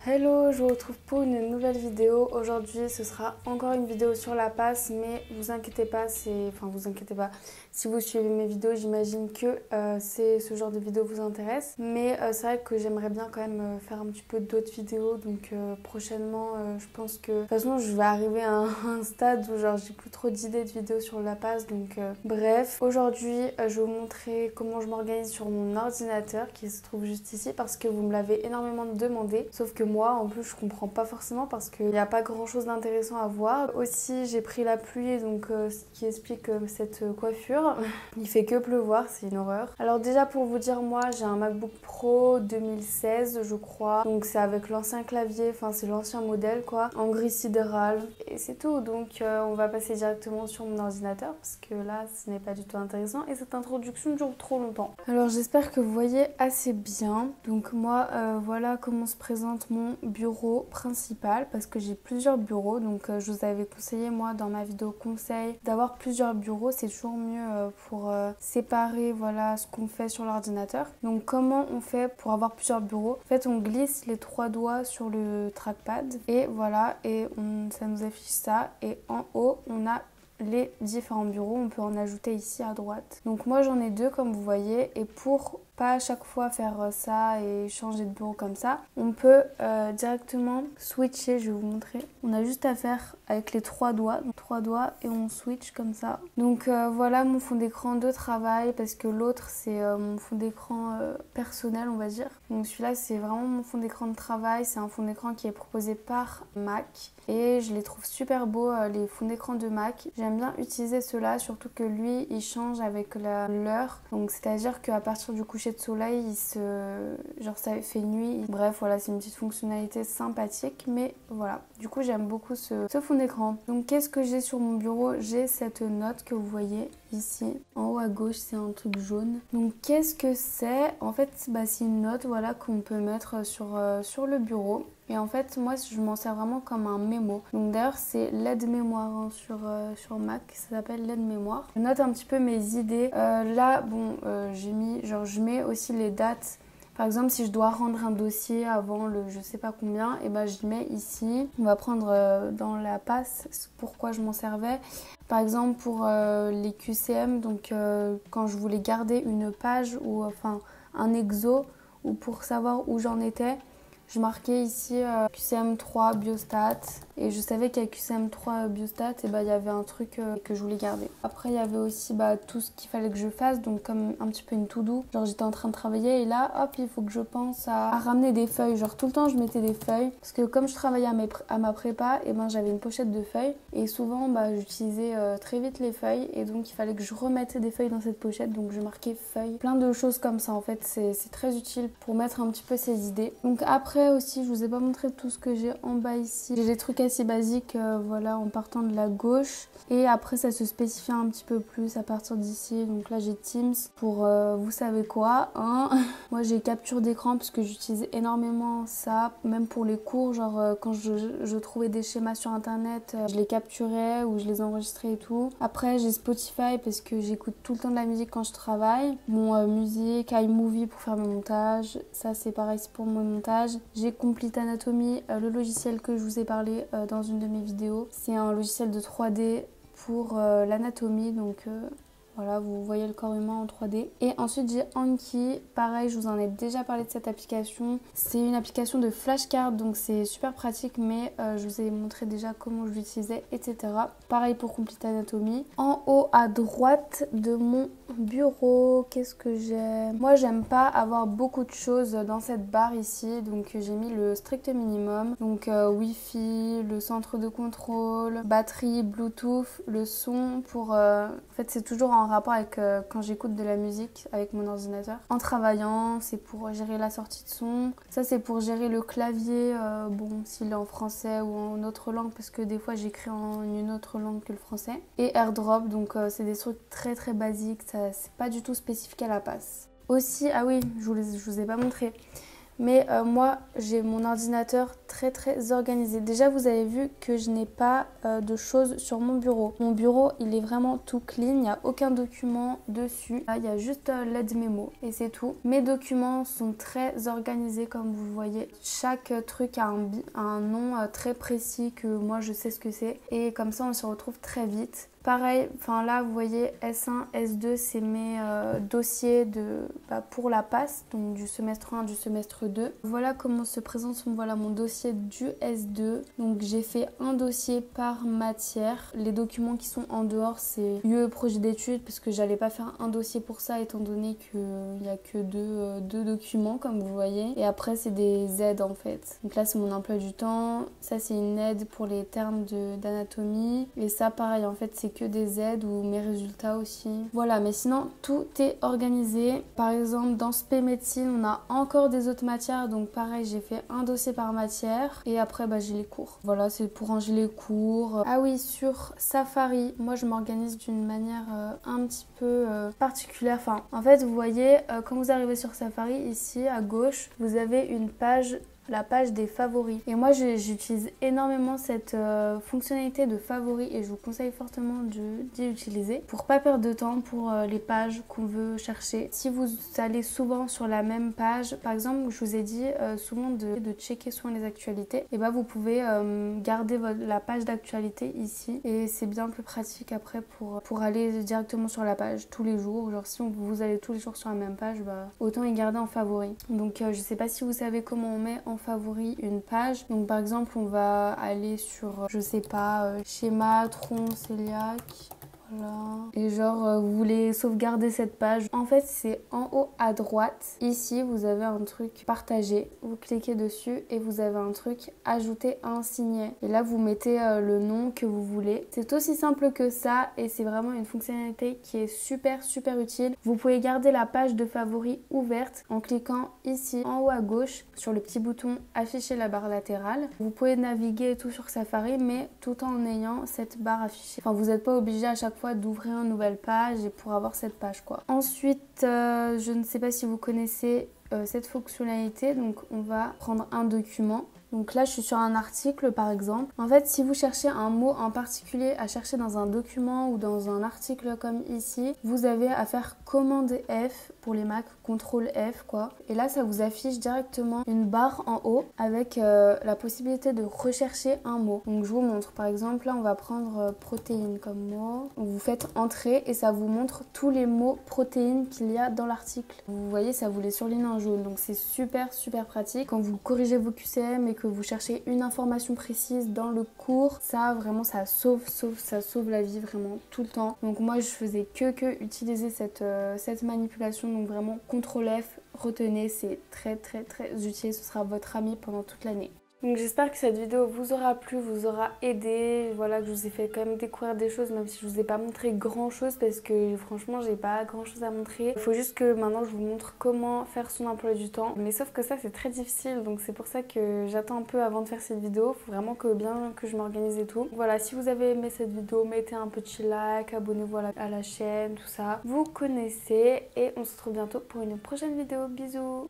Hello, je vous retrouve pour une nouvelle vidéo. Aujourd'hui, ce sera encore une vidéo sur la passe, mais vous inquiétez pas, vous inquiétez pas. Si vous suivez mes vidéos, j'imagine que ce genre de vidéo vous intéresse. Mais c'est vrai que j'aimerais bien quand même faire un petit peu d'autres vidéos. Donc prochainement, je pense que de toute façon, je vais arriver à un stade où genre j'ai plus trop d'idées de vidéos sur la passe. Donc bref, aujourd'hui, je vais vous montrer comment je m'organise sur mon ordinateur qui se trouve juste ici parce que vous me l'avez énormément demandé. Sauf que moi, en plus, je comprends pas forcément parce qu'il n'y a pas grand chose d'intéressant à voir. Aussi, j'ai pris la pluie, donc ce qui explique cette coiffure. Il fait que pleuvoir, c'est une horreur. Alors déjà, pour vous dire, moi, j'ai un MacBook Pro 2016, je crois. Donc c'est avec l'ancien clavier, enfin c'est l'ancien modèle, quoi, en gris sidéral. Et c'est tout. Donc on va passer directement sur mon ordinateur parce que là, ce n'est pas du tout intéressant. Et cette introduction dure trop longtemps. Alors j'espère que vous voyez assez bien. Donc moi, voilà comment se présente mon bureau principal parce que j'ai plusieurs bureaux. Donc je vous avais conseillé, moi, dans ma vidéo conseil, d'avoir plusieurs bureaux. C'est toujours mieux pour séparer, voilà, ce qu'on fait sur l'ordinateur. Donc comment on fait pour avoir plusieurs bureaux? En fait, on glisse les 3 doigts sur le trackpad et voilà, et ça nous affiche ça. Et en haut, on a les différents bureaux, on peut en ajouter ici à droite. Donc moi j'en ai 2 comme vous voyez, et pour pas à chaque fois faire ça et changer de bureau comme ça, on peut directement switcher. Je vais vous montrer. On a juste à faire avec les 3 doigts, donc 3 doigts, et on switch comme ça. Donc voilà mon fond d'écran de travail, parce que l'autre c'est mon fond d'écran personnel, on va dire. Donc celui-là c'est vraiment mon fond d'écran de travail. C'est un fond d'écran qui est proposé par Mac et je les trouve super beaux, les fonds d'écran de Mac. J'aime bien utiliser ceux-là, surtout que lui il change avec l'heure. Donc c'est à dire qu'à partir du coucher de soleil, genre ça fait nuit. Bref, voilà, c'est une petite fonctionnalité sympathique, mais voilà. Du coup, j'aime beaucoup ce fond d'écran. Donc, qu'est-ce que j'ai sur mon bureau? J'ai cette note que vous voyez ici. En haut à gauche, c'est un truc jaune. Donc, qu'est-ce que c'est? En fait, c'est une note, voilà, qu'on peut mettre sur le bureau. Et en fait, moi, je m'en sers vraiment comme un mémo. Donc d'ailleurs, c'est l'aide-mémoire hein, sur Mac. Ça s'appelle l'aide-mémoire. Je note un petit peu mes idées. Là, bon, je mets aussi les dates. Par exemple, si je dois rendre un dossier avant le je sais pas combien, et ben je mets ici. On va prendre dans la passe pourquoi je m'en servais. Par exemple, pour les QCM, donc quand je voulais garder une page ou enfin un exo, ou pour savoir où j'en étais, je marquais ici QCM3 biostat, et je savais qu'avec QCM3 biostat, il y avait un truc que je voulais garder. Après, il y avait aussi tout ce qu'il fallait que je fasse, donc comme un petit peu une to-do. Genre j'étais en train de travailler et là, hop, il faut que je pense à ramener des feuilles. Genre tout le temps, je mettais des feuilles parce que comme je travaillais à ma prépa, et j'avais une pochette de feuilles et souvent j'utilisais très vite les feuilles, et donc il fallait que je remette des feuilles dans cette pochette, donc je marquais feuilles. Plein de choses comme ça en fait, c'est très utile pour mettre un petit peu ses idées. Donc après aussi, je vous ai pas montré tout ce que j'ai en bas ici. J'ai des trucs assez basiques, voilà, en partant de la gauche. Et après, ça se spécifie un petit peu plus à partir d'ici. Donc là, j'ai Teams pour vous savez quoi, hein. Moi, j'ai capture d'écran parce que j'utilisais énormément ça, même pour les cours. Genre, quand je trouvais des schémas sur internet, je les capturais ou je les enregistrais et tout. Après, j'ai Spotify parce que j'écoute tout le temps de la musique quand je travaille. Mon musique, iMovie pour faire mes montages. Ça, c'est pareil, c'est pour mon montage. J'ai Complete Anatomy, le logiciel que je vous ai parlé dans une de mes vidéos. C'est un logiciel de 3D pour l'anatomie, donc voilà, vous voyez le corps humain en 3D. Et ensuite j'ai Anki, pareil, je vous en ai déjà parlé de cette application. C'est une application de flashcard, donc c'est super pratique, mais je vous ai montré déjà comment je l'utilisais, etc. Pareil pour Complete Anatomy. En haut à droite de mon bureau, qu'est-ce que j'ai? Moi, j'aime pas avoir beaucoup de choses dans cette barre ici, donc j'ai mis le strict minimum. Donc Wi-Fi, le centre de contrôle, batterie, Bluetooth, le son pour... En fait, c'est toujours en rapport avec quand j'écoute de la musique avec mon ordinateur. En travaillant, c'est pour gérer la sortie de son. Ça, c'est pour gérer le clavier, bon, s'il est en français ou en autre langue, parce que des fois, j'écris en une autre langue que le français. Et AirDrop, donc c'est des trucs très très basiques, ça c'est pas du tout spécifique à la passe. Aussi, ah oui, je vous ai pas montré. Mais moi, j'ai mon ordinateur très organisé. Déjà, vous avez vu que je n'ai pas de choses sur mon bureau. Mon bureau, il est vraiment tout clean. Il n'y a aucun document dessus. Là, il y a juste l'aide mémo et c'est tout. Mes documents sont très organisés comme vous voyez. Chaque truc a un nom très précis que moi, je sais ce que c'est. Et comme ça, on se retrouve très vite. Pareil, enfin là vous voyez S1, S2 c'est mes dossiers pour la passe, donc du semestre 1, du semestre 2. Voilà comment se présente voilà mon dossier du S2. Donc j'ai fait un dossier par matière. Les documents qui sont en dehors c'est UE projet d'études parce que j'allais pas faire un dossier pour ça étant donné qu'il n'y a que deux documents comme vous voyez. Et après c'est des aides en fait. Donc là c'est mon emploi du temps, ça c'est une aide pour les termes d'anatomie et ça pareil en fait c'est que des aides ou mes résultats aussi. Voilà, mais sinon tout est organisé. Par exemple dans spé médecine on a encore des autres matières, donc pareil j'ai fait un dossier par matière et après j'ai les cours. Voilà, c'est pour ranger les cours. Ah oui, sur Safari, moi je m'organise d'une manière un petit peu particulière. Enfin, en fait vous voyez quand vous arrivez sur Safari ici à gauche, vous avez une page, la page des favoris. Et moi j'utilise énormément cette fonctionnalité de favoris et je vous conseille fortement d'y utiliser pour pas perdre de temps pour les pages qu'on veut chercher. Si vous allez souvent sur la même page, par exemple je vous ai dit souvent de checker souvent les actualités, et vous pouvez garder la page d'actualité ici et c'est bien plus pratique après pour aller directement sur la page tous les jours. Genre si vous allez tous les jours sur la même page, autant y garder en favori. Donc je sais pas si vous savez comment on met en favori une page. Donc par exemple on va aller sur je sais pas schéma, tronc, cœliaque. Voilà. Et genre vous voulez sauvegarder cette page. En fait c'est en haut à droite. Ici vous avez un truc partager. Vous cliquez dessus et vous avez un truc ajouter un signet. Et là vous mettez le nom que vous voulez. C'est aussi simple que ça et c'est vraiment une fonctionnalité qui est super utile. Vous pouvez garder la page de favoris ouverte en cliquant ici en haut à gauche sur le petit bouton afficher la barre latérale. Vous pouvez naviguer et tout sur Safari mais tout en ayant cette barre affichée. Enfin vous n'êtes pas obligé à chaque fois d'ouvrir une nouvelle page et pour avoir cette page quoi. Ensuite je ne sais pas si vous connaissez cette fonctionnalité, donc on va prendre un document. Donc là je suis sur un article par exemple. En fait si vous cherchez un mot en particulier à chercher dans un document ou dans un article comme ici, vous avez à faire commande F pour les Mac, CTRL F quoi. Et là ça vous affiche directement une barre en haut avec la possibilité de rechercher un mot. Donc je vous montre par exemple là on va prendre protéines comme mot. Vous faites entrée et ça vous montre tous les mots protéines qu'il y a dans l'article. Vous voyez ça vous les surligne en jaune donc c'est super pratique. Quand vous corrigez vos QCM et que vous cherchez une information précise dans le cours, ça vraiment ça sauve la vie vraiment tout le temps. Donc moi je faisais que utiliser cette manipulation, donc vraiment CTRL F, retenez, c'est très utile, ce sera votre ami pendant toute l'année. Donc j'espère que cette vidéo vous aura plu, vous aura aidé, voilà, que je vous ai fait quand même découvrir des choses même si je vous ai pas montré grand chose parce que franchement j'ai pas grand chose à montrer. Il faut juste que maintenant je vous montre comment faire son emploi du temps, mais sauf que ça c'est très difficile donc c'est pour ça que j'attends un peu avant de faire cette vidéo. Faut vraiment bien que je m'organise et tout. Voilà, si vous avez aimé cette vidéo, mettez un petit like, abonnez-vous à la chaîne, tout ça. Vous connaissez et on se retrouve bientôt pour une prochaine vidéo. Bisous.